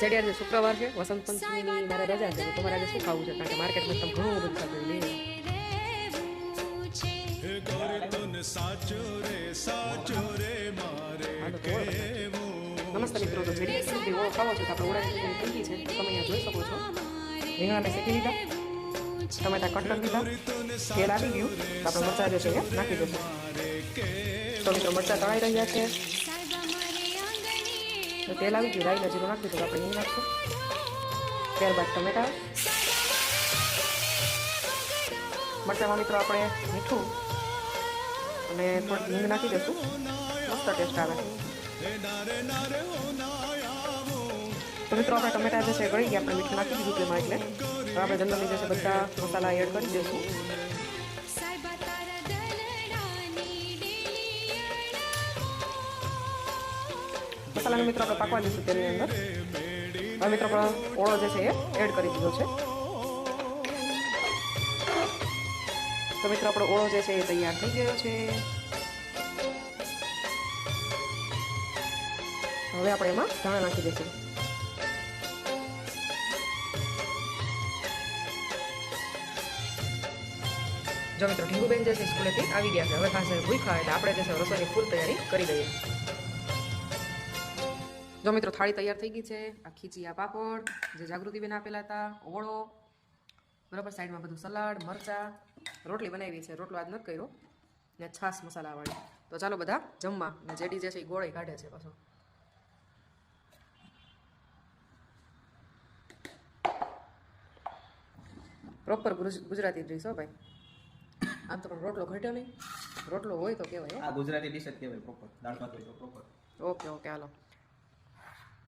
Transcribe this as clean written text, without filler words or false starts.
JD આજે શુક્રવાર છે, વસંત પંચમીની મારે રજા છે, તો તમારે આજે શું ખાવું છે? કારણ કે માર્કેટમાં તમે ઘણું બધું ખાતું લઈ નમસ્તે મિત્રો, તો જેડી સુધી ઓળો ખાવો છો તો આપણે ઓળાની પૂંજી છે, તમે અહીંયા જોઈ શકો છો. રીંગણાને શેકી લીધા, ટમેટા કટ કરી લીધા, તેલ આવી ગયું તો આપણે મરચાં જે છે એ નાખી દઈશું. તો મિત્રો મરચાં તળાઈ રહ્યા છે, તો તેલ આવી ગયું, રાઈ જીરું નાખી દીધું, આપણે અહીં નાખશું. ત્યારબાદ ટમેટા, મરચાંમાં મિત્રો આપણે મીઠું અને થોડીક હિંગ નાખી દઈશું, મસ્ત ટેસ્ટ આવે. તો મિત્રો આપણે ટમેટા જે છે ગળી ગયા, આપણે મીઠું નાખી દીધું તેમાં, એટલે તો આપણે જનરલી જે છે બધા મસાલા એડ કરી દઈશું. મસાલાને મિત્રો આપણે પાકવા દઈશું તેની અંદર. હવે મિત્રો આપણો ઓળો જે છે એ એડ કરી દીધો છે. તો મિત્રો આપણો ઓળો જે છે એ તૈયાર થઈ ગયો છે. હવે આપણે એમાં ધાણા નાખી દઈશું. જો મિત્રો ઢીંગુબેન જે છે સ્કૂલેથી આવી ગયા છે, હવે પાસે ભૂખ્યા એટલે આપણે જે છે રસોઈની ફૂલ તૈયારી કરી દઈએ. જો મિત્રો થાળી તૈયાર થઈ ગઈ છે. આ ખીચિયા પાપડ જે જાગૃતિબેન આપેલા હતા, ઓળો બરાબર, સાઈડમાં બધું સલાડ, મરચાં, રોટલી બનાવી છે, રોટલો આજ નથી કર્યો, ને છાશ મસાલાવાળી. તો ચાલો બધા જમવા. ને જેડી જે છે એ ગોળી કાઢે છે પાછો. પ્રોપર ગુજરાતી ડ્રીશ હો ભાઈ. આમ તો પણ રોટલો ઘટ્યો નહીં, રોટલો હોય તો કહેવાય. આ ગુજરાતી ડિશ જ કહેવાય પ્રોપર, દાળ ભાત હોય તો પ્રોપર. ઓકે ઓકે, હાલો.